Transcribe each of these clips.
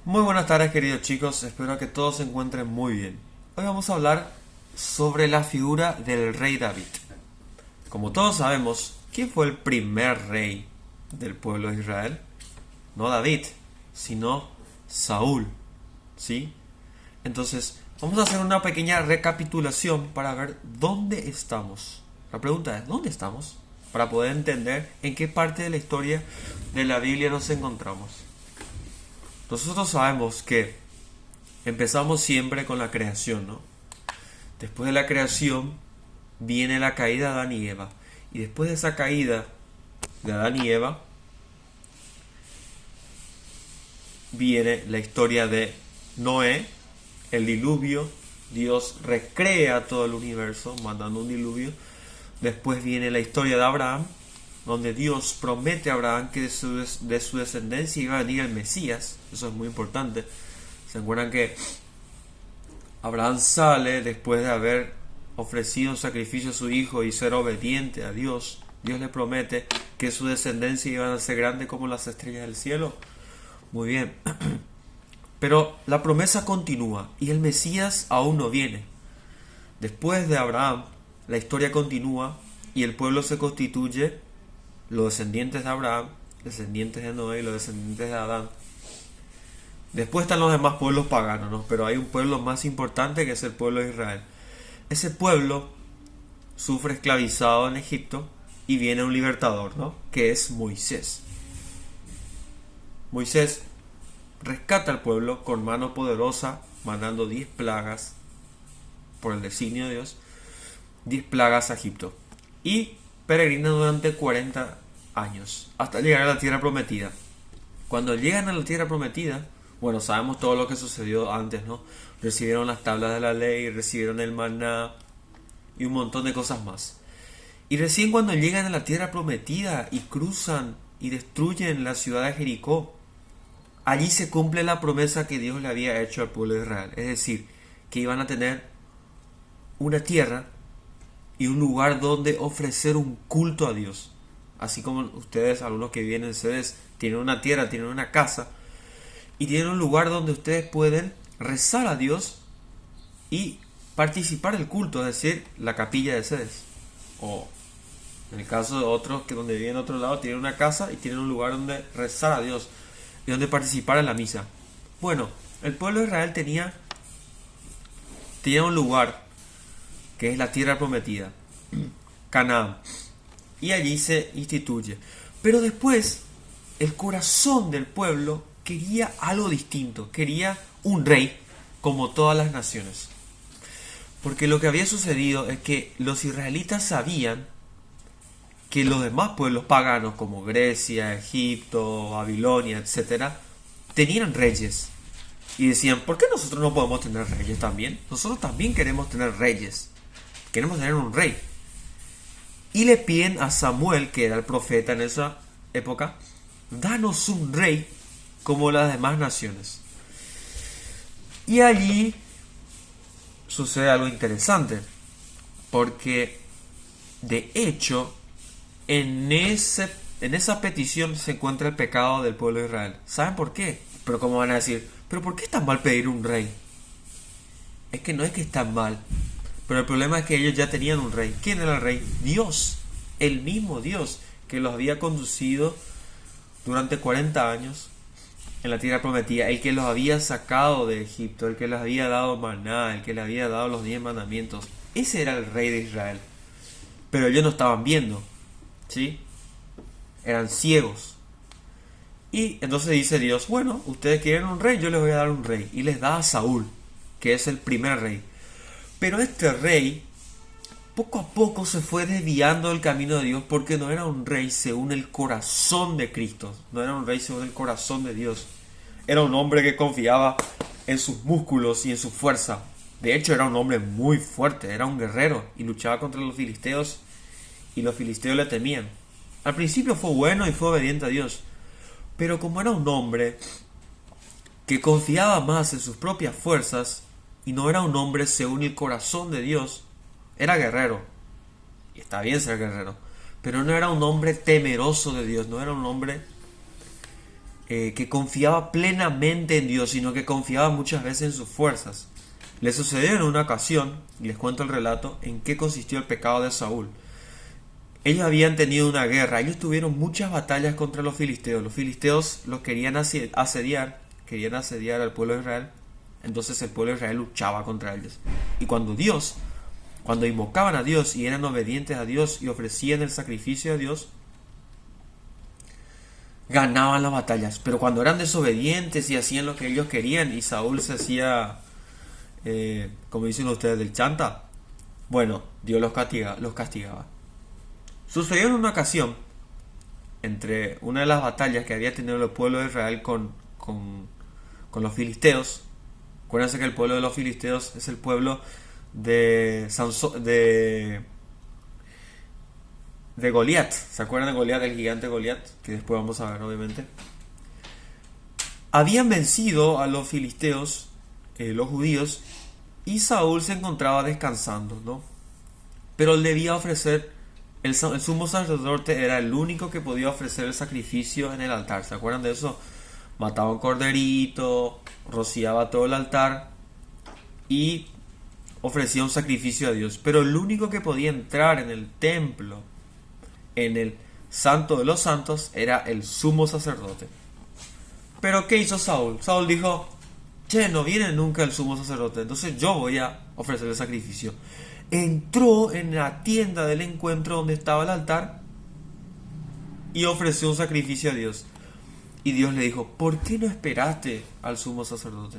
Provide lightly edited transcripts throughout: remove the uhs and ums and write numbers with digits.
Muy buenas tardes, queridos chicos, espero que todos se encuentren muy bien. Hoy vamos a hablar sobre la figura del rey David. Como todos sabemos, ¿quién fue el primer rey del pueblo de Israel? No David, sino Saúl, ¿sí? Entonces, vamos a hacer una pequeña recapitulación para ver dónde estamos. La pregunta es, ¿dónde estamos? Para poder entender en qué parte de la historia de la Biblia nos encontramos. Nosotros sabemos que empezamos siempre con la creación, ¿no? Después de la creación viene la caída de Adán y Eva. Y después de esa caída de Adán y Eva viene la historia de Noé, el diluvio. Dios recrea todo el universo mandando un diluvio. Después viene la historia de Abraham, donde Dios promete a Abraham que de su descendencia iba a venir el Mesías. Eso es muy importante. ¿Se acuerdan que Abraham sale después de haber ofrecido un sacrificio a su hijo y ser obediente a Dios? Dios le promete que su descendencia iba a ser grande como las estrellas del cielo. Muy bien. Pero la promesa continúa y el Mesías aún no viene. Después de Abraham, la historia continúa y el pueblo se constituye, los descendientes de Abraham, descendientes de Noé y los descendientes de Adán. Después están los demás pueblos paganos, ¿no? Pero hay un pueblo más importante que es el pueblo de Israel. Ese pueblo sufre esclavizado en Egipto y viene un libertador, ¿no? Que es Moisés. Moisés rescata al pueblo con mano poderosa, mandando 10 plagas por el designio de Dios, 10 plagas a Egipto. Y peregrina durante 40 años hasta llegar a la tierra prometida. Cuando llegan a la tierra prometida, bueno, sabemos todo lo que sucedió antes, ¿no? Recibieron las tablas de la ley, recibieron el maná y un montón de cosas más. Y recién cuando llegan a la tierra prometida y cruzan y destruyen la ciudad de Jericó, allí se cumple la promesa que Dios le había hecho al pueblo de Israel. Es decir, que iban a tener una tierra y un lugar donde ofrecer un culto a Dios. Así como ustedes, algunos que vienen ustedes, tienen una tierra, tienen una casa y tienen un lugar donde ustedes pueden rezar a Dios y participar del culto, es decir, la capilla de sedes. O en el caso de otros que donde viven en otro lado, tienen una casa y tienen un lugar donde rezar a Dios y donde participar en la misa. Bueno, el pueblo de Israel tenía un lugar que es la tierra prometida, Canaán, y allí se instituye. Pero después, el corazón del pueblo quería algo distinto, quería un rey como todas las naciones. Porque lo que había sucedido es que los israelitas sabían que los demás pueblos paganos como Grecia, Egipto, Babilonia, etcétera, tenían reyes. Y decían, ¿por qué nosotros no podemos tener reyes también? Nosotros también queremos tener reyes. Queremos tener un rey. Y le piden a Samuel, que era el profeta en esa época, danos un rey como las demás naciones. Y allí sucede algo interesante, porque de hecho en esa petición se encuentra el pecado del pueblo de Israel. ¿Saben por qué? Pero como van a decir, ¿pero por qué está mal pedir un rey? Es que no es que está mal, pero el problema es que ellos ya tenían un rey. ¿Quién era el rey? Dios, el mismo Dios que los había conducido durante 40 años en la tierra prometida, el que los había sacado de Egipto, el que les había dado maná, el que les había dado los 10 mandamientos. Ese era el rey de Israel. Pero ellos no estaban viendo, ¿sí? Eran ciegos. Y entonces dice Dios, bueno, ustedes quieren un rey, yo les voy a dar un rey. Y les da a Saúl, que es el primer rey. Pero este rey poco a poco se fue desviando del camino de Dios porque no era un rey según el corazón de Cristo, no era un rey según el corazón de Dios. Era un hombre que confiaba en sus músculos y en su fuerza. De hecho, era un hombre muy fuerte, era un guerrero y luchaba contra los filisteos y los filisteos le temían. Al principio fue bueno y fue obediente a Dios, pero como era un hombre que confiaba más en sus propias fuerzas y no era un hombre según el corazón de Dios, era guerrero, y está bien ser guerrero, pero no era un hombre temeroso de Dios, no era un hombre que confiaba plenamente en Dios, sino que confiaba muchas veces en sus fuerzas. Le sucedió en una ocasión, y les cuento el relato, en qué consistió el pecado de Saúl. Ellos habían tenido una guerra, ellos tuvieron muchas batallas contra los filisteos. Los filisteos los querían querían asediar al pueblo de Israel. Entonces el pueblo de Israel luchaba contra ellos. Y cuando invocaban a Dios y eran obedientes a Dios y ofrecían el sacrificio a Dios, ganaban las batallas. Pero cuando eran desobedientes y hacían lo que ellos querían y Saúl se hacía, como dicen ustedes, del chanta, bueno, Dios los castigaba. Sucedió en una ocasión, entre una de las batallas que había tenido el pueblo de Israel con los filisteos. Acuérdense que el pueblo de los filisteos es el pueblo de Goliat. ¿Se acuerdan de Goliat, el gigante Goliat? Que después vamos a ver, obviamente. Habían vencido a los filisteos, los judíos, y Saúl se encontraba descansando, ¿no? Pero él debía ofrecer, el sumo sacerdote era el único que podía ofrecer el sacrificio en el altar. ¿Se acuerdan de eso? Mataba un corderito, rociaba todo el altar y ofrecía un sacrificio a Dios. Pero el único que podía entrar en el templo, en el santo de los santos, era el sumo sacerdote. Pero ¿qué hizo Saúl? Saúl dijo: che, no viene nunca el sumo sacerdote, entonces yo voy a ofrecer el sacrificio. Entró en la tienda del encuentro donde estaba el altar y ofreció un sacrificio a Dios. Y Dios le dijo: ¿por qué no esperaste al sumo sacerdote?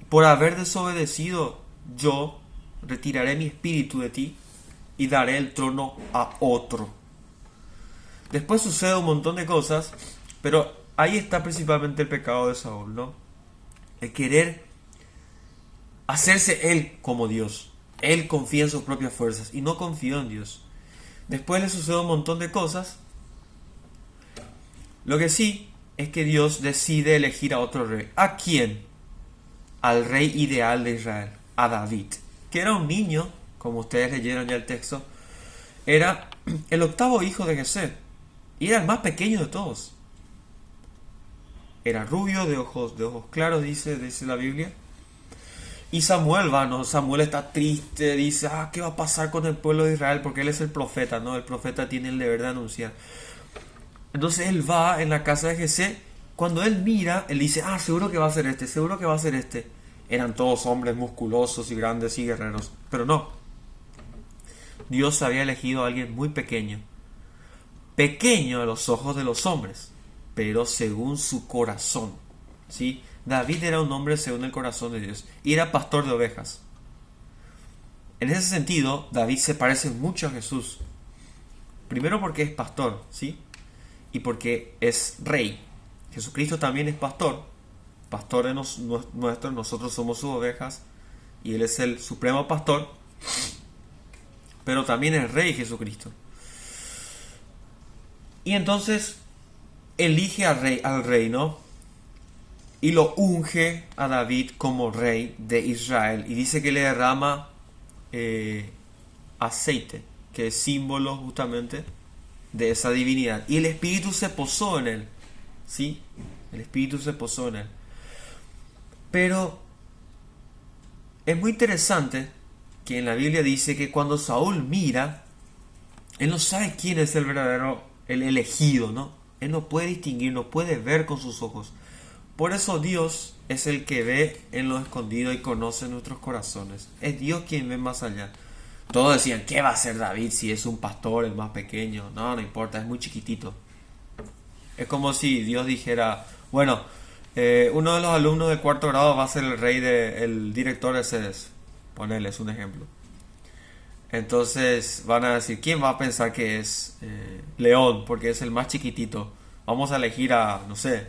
Por haber desobedecido, yo retiraré mi espíritu de ti y daré el trono a otro. Después sucede un montón de cosas, pero ahí está principalmente el pecado de Saúl, ¿no? El querer hacerse él como Dios. Él confía en sus propias fuerzas y no confió en Dios. Después le sucede un montón de cosas. Lo que sí es que Dios decide elegir a otro rey. ¿A quién? Al rey ideal de Israel, a David, que era un niño, como ustedes leyeron ya el texto. Era el octavo hijo de Jesé y era el más pequeño de todos. Era rubio, de ojos claros, dice la Biblia. Y Samuel Samuel está triste, dice: ¿qué va a pasar con el pueblo de Israel? Porque él es el profeta, ¿no? El profeta tiene el deber de anunciar. Entonces él va en la casa de Jesé. Cuando él mira, él dice: seguro que va a ser este, seguro que va a ser este. Eran todos hombres musculosos y grandes y guerreros. Pero no. Dios había elegido a alguien muy pequeño. Pequeño a los ojos de los hombres, pero según su corazón, ¿sí? David era un hombre según el corazón de Dios y era pastor de ovejas. En ese sentido, David se parece mucho a Jesús. Primero porque es pastor, ¿sí? Y porque es rey. Jesucristo también es pastor. Pastor de nuestro, nosotros somos sus ovejas y Él es el supremo pastor. Pero también es rey Jesucristo. Y entonces elige al rey, ¿no? Y lo unge a David como rey de Israel. Y dice que le derrama aceite, que es símbolo justamente de esa divinidad. Y el Espíritu se posó en él. ¿Sí? El Espíritu se posó en él. Pero es muy interesante que en la Biblia dice que cuando Saúl mira, él no sabe quién es el verdadero, el elegido, ¿no? Él no puede distinguir, no puede ver con sus ojos. Por eso Dios es el que ve en lo escondido y conoce nuestros corazones. Es Dios quien ve más allá. Todos decían: ¿qué va a hacer David si es un pastor, el más pequeño? No importa, es muy chiquitito. Es como si Dios dijera: bueno, uno de los alumnos de cuarto grado va a ser el director de CEDES. Ponerles un ejemplo. Entonces van a decir: ¿quién va a pensar que es León? Porque es el más chiquitito. Vamos a elegir no sé,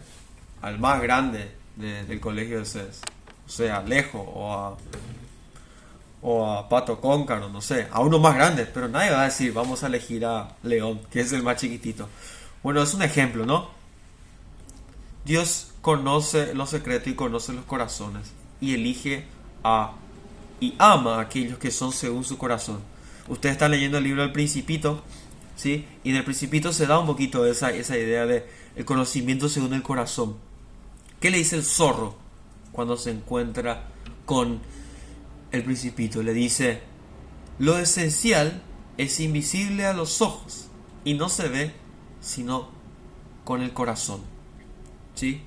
al más grande del colegio de CEDES. O sea, Alejo o a Pato Cóncaro, no sé, a uno más grande. Pero nadie va a decir: vamos a elegir a León, que es el más chiquitito. Bueno, es un ejemplo, ¿no? Dios conoce los secretos y conoce los corazones y elige y ama a aquellos que son según su corazón. Ustedes están leyendo el libro del Principito, ¿sí? Y en el Principito se da un poquito esa idea de el conocimiento según el corazón. ¿Qué le dice el zorro cuando se encuentra con el principito? Le dice: lo esencial es invisible a los ojos y no se ve sino con el corazón. ¿Sí?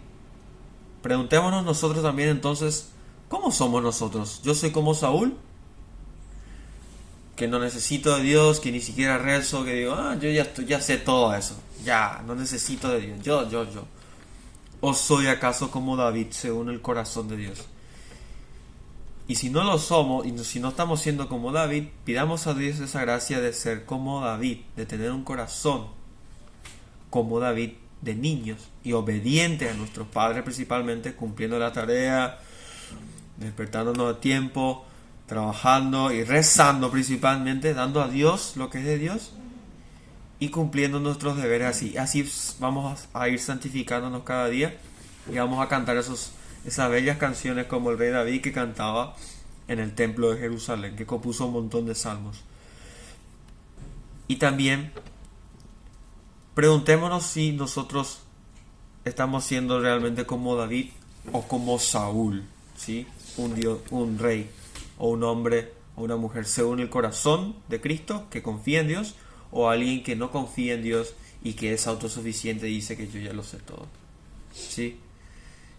Preguntémonos nosotros también entonces, ¿cómo somos nosotros? ¿Yo soy como Saúl? Que no necesito de Dios, que ni siquiera rezo, que digo, yo ya sé todo eso, ya, no necesito de Dios, yo. ¿O soy acaso como David según el corazón de Dios? Y si no lo somos, y si no estamos siendo como David, pidamos a Dios esa gracia de ser como David, de tener un corazón como David, de niños, y obediente a nuestros padres principalmente, cumpliendo la tarea, despertándonos a tiempo, trabajando y rezando principalmente, dando a Dios lo que es de Dios y cumpliendo nuestros deberes así. Así vamos a ir santificándonos cada día y vamos a cantar esas bellas canciones como el rey David, que cantaba en el templo de Jerusalén, que compuso un montón de salmos. Y también preguntémonos si nosotros estamos siendo realmente como David o como Saúl, ¿sí? Un rey o un hombre o una mujer según el corazón de Cristo, que confía en Dios, o alguien que no confía en Dios y que es autosuficiente y dice que yo ya lo sé todo. ¿Sí?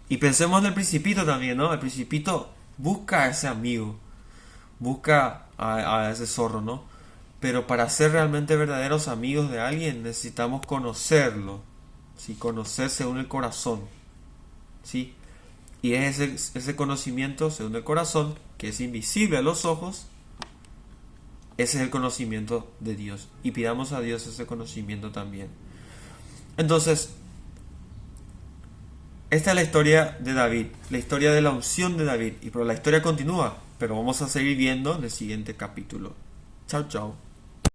Y pensemos en el principito también, ¿no? El principito busca a ese amigo, busca a ese zorro, ¿no? Pero para ser realmente verdaderos amigos de alguien necesitamos conocerlo, ¿sí? Conocer según el corazón, ¿sí? Y es ese conocimiento según el corazón, que es invisible a los ojos, ese es el conocimiento de Dios. Y pidamos a Dios ese conocimiento también. Entonces, esta es la historia de David, la historia de la unción de David. Y pero la historia continúa, pero vamos a seguir viendo en el siguiente capítulo. Chao, chao.